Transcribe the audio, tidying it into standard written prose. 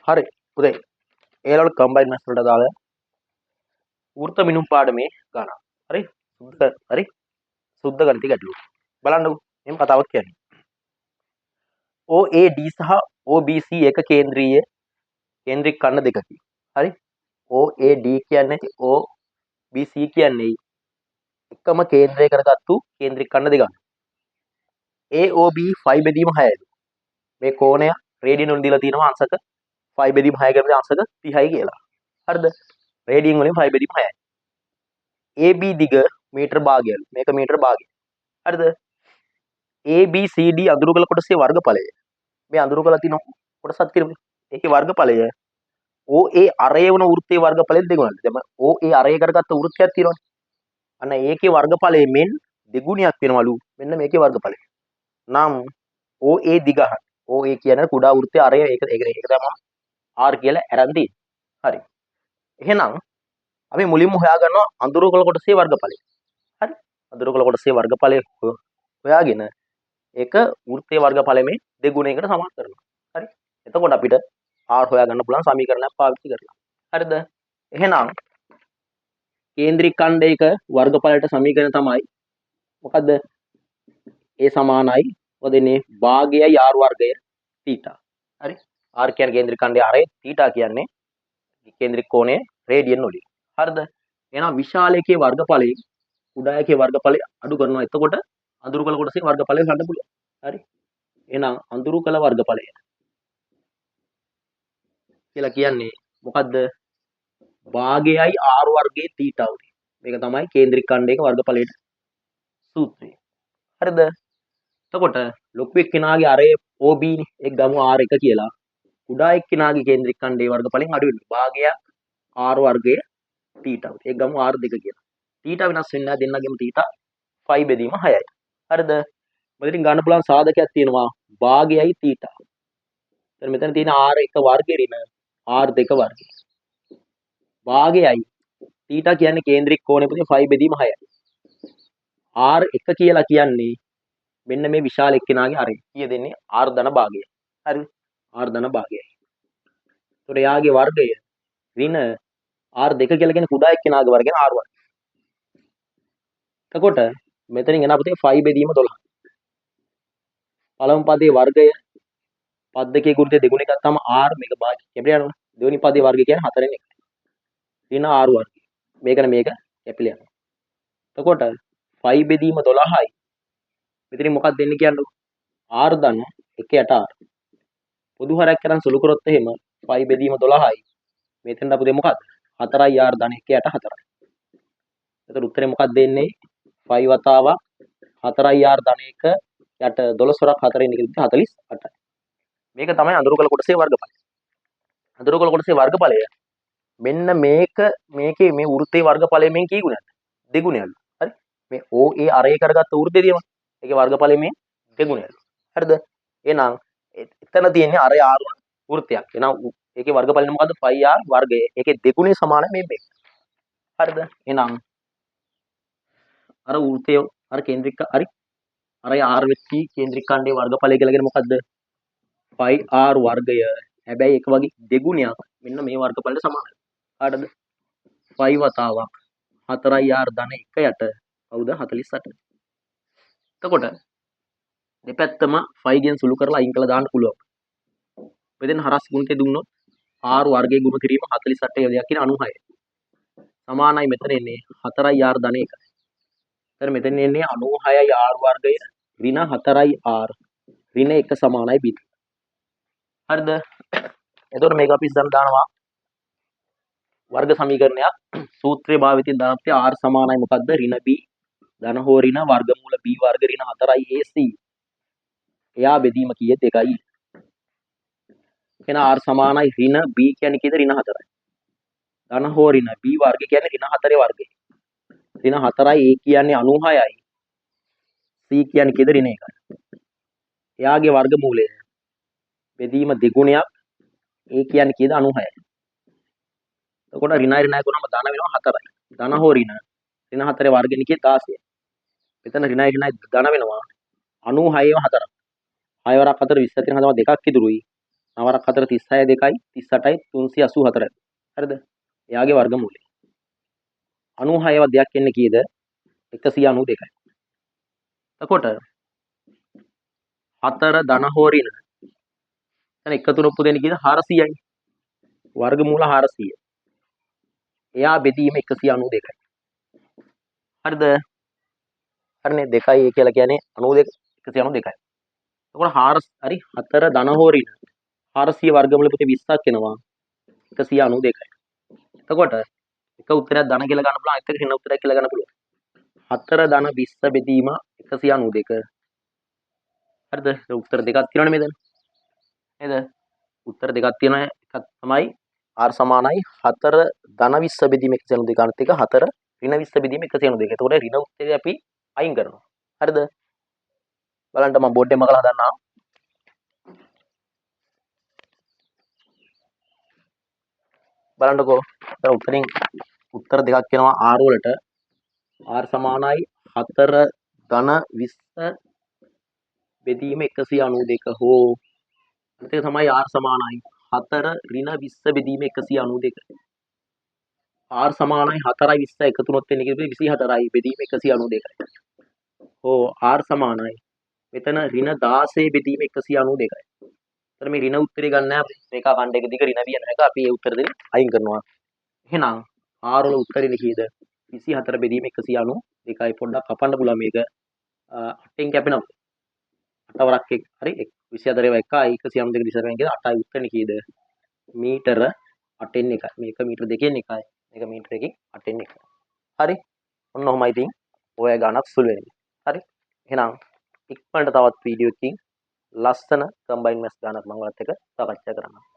හරි උදේ ඒ වල කම්බයින් මැත්ස් වලට දාලා වෘත්ත මිනුම් පාඩමේ ගණන්. හරි හරි සුද්ධ ගණිත ගැටලු. බලන්නකෝ එහෙම කතාවක් කියන්නේ. OAD සහ OBC එක කේන්ද්‍රික කන්න දෙකකි. හරි OAD කියන්නේ OBC කියන්නේ එකම කේන්ද්‍රය කරගත්තු කේන්ද්‍රික කන්න දෙකක්. AOB 5 බෙදීම 6යි. මේ කෝණය රේඩියන් වලින් දීලා තියෙනවා අංශක 5 බෙදීම 6 කරලා අංශක 30යි කියලා. හරිද? රේඩියන් වලින් 5 බෙදීම 6යි. AB දිග මීටර භාගයලු. මේක මීටර භාගය. හරිද? ABCD අඳුරු කළ කොටසේ වර්ගඵලය. මේ අඳුරු කළ තියෙන කොටසක් තියෙනවා. ඒකේ වර්ගඵලය OA අරය වන වෘත්තයේ වර්ගඵලයෙන් දෙගුණයි. දැන් OA අරය කරගත්ත වෘත්තයක් තියෙනවානේ. අන්න ඒකේ වර්ගඵලයෙන් මෙන් දෙගුණයක් වෙනවලු. මෙන්න මේකේ වර්ගඵලය. නම් OA දිග OA කියන්නේ කුඩා වෘත්තයේ අරය ඒක තමයි R කියලා අරන් තියෙන්නේ. හරි. එහෙනම් අපි මුලින්ම හොයාගන්නවා අඳුරු කළ කොටසේ වර්ගඵලය. හරි. අඳුරු කළ කොටසේ වර්ගඵලය හොයාගෙන ඒක වෘත්තයේ වර්ගඵලයෙන් දෙගුණයකට සමාන කරනවා. හරි. එතකොට අපිට R හොයාගන්න පුළුවන් සමීකරණයක් පාවිච්චි කරලා. හරිද? එහෙනම් කේන්ද්‍රික ඛණ්ඩයක වර්ගඵලයට සමීකරණ තමයි මොකද්ද? A සමානයි මොකදනේ භාගයයි R වර්ගය θ. හරි. R කියන්නේ කේන්ද්‍රික ඛණ්ඩයේ R θ කියන්නේ කේන්ද්‍රික කෝණය රේඩියන් වලින්. හරිද? එහෙනම් විශාල එකේ වර්ගඵලය කුඩා එකේ වර්ගඵලය අඩු කරනවා. එතකොට අඳුරු කළ කොටසේ වර්ගඵලය ගන්න පුළුවන්. හරි. එහෙනම් අඳුරු කළ වර්ගඵලය කියලා කියන්නේ මොකද්ද? භාගයයි R වර්ගයේ θ උනේ. මේක තමයි කේන්ද්‍රික ඛණ්ඩයක වර්ගඵලයට සූත්‍රය. හරිද? එතකොට ලොකු එක්කෙනාගේ අරය OB නේ. ඒක ගමු R1 කියලා. කුඩා එක්කෙනාගේ කේන්ද්‍රික ඛණ්ඩයේ වර්ගඵලෙන් අඩු වෙනවා. භාගය R වර්ගයේ θ උනේ. ඒක ගමු R2 කියලා. θ වෙනස් වෙන්නේ නැහැ. දෙන්නගෙම θ 5 බෙදීම 6යි. හරිද? මෙතනින් ගන්න පුළුවන් සාධකයක් තියෙනවා. භාගයයි θ. දැන් මෙතන තියෙන R1 වර්ගය ඍණ R2 වර්ගය. භාගයයි θ කියන්නේ කේන්ද්‍රික කෝණය පුතේ 5 බෙදීම 6යි. R1 කියලා කියන්නේ මෙන්න මේ විශාල එක්කෙනාගේ හරි. කීය දෙන්නේ R ධන භාගය. හරිද? R ධන භාගයයි. ඒතකොට යාගේ වර්ගය ඍණ R2 කියලා කියන්නේ කුඩා එක්කෙනාගේ වර්ගය R වර්ගය. එතකොට මෙතනින් එනවා පුතේ 5 බෙදීම 12. පළමු පදයේ වර්ගය පද දෙකේ ගුණිතය දෙගුණේ ගත්තාම R මේක භාගය කැපිලා යනවා. දෙවෙනි පදයේ වර්ගය කියන්නේ 4 න් 1. ඍණ R වර්ගය. මේකන මේක කැපිලා යනවා. එතකොට 5 බෙදීම 12යි. මෙතනින් මොකක්ද දෙන්නේ කියන්නේ? R ධන 1 යට R. පොදු හරයක් කරන් සුළු කරොත් එහෙම 5 බෙදීම 12යි. මෙතෙන්ට අපු දෙන්නේ මොකක්ද? 4යි R ධන 1 යට 4යි. එතකොට උත්තරේ මොකක්ද දෙන්නේ? 5 වතාවක් 4යි R ධන 1 යට 12 වරක් 4 ඉන්න කිව්වොත් 48යි. මේක තමයි අඳුරු කළ කොටසේ වර්ගඵලය. අඳුරු කළ කොටසේ වර්ගඵලය මෙන්න මේකේ මේ වෘත්තයේ වර්ගඵලය මෙන් කී ගුණයක්ද? දෙගුණයක්ලු. හරි? මේ OA අරය කරගත්ත වෘත්තය තියෙනවා. ඒකේ වර්ගඵලය මේ දෙගුණයක්ලු. හරිද? එහෙනම් එතන තියෙන්නේ අරය R වෘත්තයක්. එහෙනම් ඒකේ වර්ගඵලය මොකද්ද? 5R වර්ගය. ඒකේ දෙගුණේ සමානයි මේ. හරිද? එහෙනම් අර වෘත්තය අර කේන්ද්‍රික හරි අරය R වෙච්චි කේන්ද්‍රික ඛණ්ඩයේ වර්ගඵලය කියලා කියන්නේ මොකද්ද? 5R වර්ගය. හැබැයි එක වගේ දෙගුණයක් මෙන්න මේ වර්ගඵලයට සමානයි. කාටද? 5 වතාවක් 4R ධන 1 යට කවුද 48. එතකොට දෙපැත්තම 5 ගෙන් සුළු කරලා අයින් කළා දාන්න පුළුවන්. මෙතෙන් හරස් ගුණිතය දුන්නොත් R වර්ගයේ ගුණ කිරීම 48 යොදයක් කියන 96. සමානයි මෙතන එන්නේ 4R ධන 1. එතන මෙතන එන්නේ 96යි R වර්ගය ඍණ 4යි R ඍණ 1 සමානයි B. හරිද? එතකොට මේක අපි ඉස්සන් දානවා වර්ග සමීකරණයක් සූත්‍රයේ භාවිතයෙන් දානත් R සමානයි මොකද්ද? ඍණ B ධන හෝ ඍණ වර්ගමූල B වර්ග ඍණ 4යි AC. එයා බෙදීම කීයද? 2යි. එහෙනම් R සමානයි ඍණ B කියන්නේ කීයද? ඍණ 4යි. ධන හෝ ඍණ B වර්ග කියන්නේ ඍණ 4 වර්ගය. ඍණ 4යි A කියන්නේ 96යි. C කියන්නේ කීයද? ඍණ 1යි. එයාගේ වර්ගමූලය බෙදීම දෙගුණයක් A කියන්නේ කීයද? 96යි. එතකොට ඍණයි ඍණයි ගුණම ධන වෙනවා 4යි. ධන හෝ ඍණ 4 වර්ගෙනි කිය 16. මෙතන ඍණයි ඍණයි ධන වෙනවා 96ව 4ක්. 6 වරක් 4 20 තියෙන හදම දෙකක් ඉදිරියි. 9ක් 4 36 2යි 38යි 384යි. හරිද? එයාගේ වර්ගමූලය. 96වත් දෙයක් එන්නේ කීයද? 192යි. එතකොට 4 ධන හෝ ඍණ එතන එකතු නොපු දෙන්නේ කීයද? 400යි. වර්ගමූල 400. එයා බෙදීම 192යි. හරිද? හරිනේ 2යි කියලා කියන්නේ 92 192යි. එතකොට හරි 4 ධන හෝ ඍණ 400 වර්ගමූල පුතේ 20ක් එනවා 192යි. එතකොට එක උත්තරයක් ධන කියලා ගන්න පුළුවන් අනිත් එක ඍණ උත්තරයක් කියලා ගන්න පුළුවන්. 4 ධන 20 බෙදීම 192. හරිද? උත්තර දෙකක් තියෙනවනේ මෙතන. නේද? උත්තර දෙකක් තියෙනවා. එකක් තමයි r සමානයි 4 ධන 20 බෙදීම 192 අනිත් එක 4 ඍණ 20 බෙදීම 192. එතකොට ඍණ උත්තරය අපි අයින් කරනවා. හරිද? බලන්න මම බෝඩ් එකේ මකලා හදන්නම්. බලන්නකෝ. උත්තරින් උත්තර දෙකක් එනවා r වලට. r සමානයි 4 ධන 20 බෙදීම 192 හෝ අනිත් එක තමයි r සමානයි 4 ඍණ 20 බෙදීම 192. r සමානයි 4යි 20 එකතු වුණොත් එන්නේ කීයද? 24යි බෙදීම 192යි. හෝ r සමානයි මෙතන ඍණ 16 බෙදීම 192යි. එතන මේ ඍණ උත්තරේ ගන්න නැහැ අපි. මේක අකණ්ඩ එක දිග ඍණ විය නැහැ. අපි ඒ උත්තර දෙක අයින් කරනවා. එහෙනම් r වල උත්තරේ කීයද? 24 බෙදීම 192යි. පොඩ්ඩක් කපන්න පුළුවන් මේක. 8ෙන් කැපෙනවා. 8 වරක් එක් හරි 24 ඒවා 1යි 192 දිශාවෙන් කියන 8යි උත්තරේ කීයද? මීටර 8ෙන් 1යි. මේක මීටර 2කින් 1යි. මේක මීටර 1කින් 8ෙන් 1යි. හරි. ඔන්න ඔහොමයි ඉතින් ඔය ගණක් සුළු වෙන්නේ. හරි. එහෙනම් ඉක්මනට තවත් වීඩියෝ එකකින් ලස්සන කම්බයින් මැස් ගණක් මම ඔයත් එක්ක සාකච්ඡා කරනවා.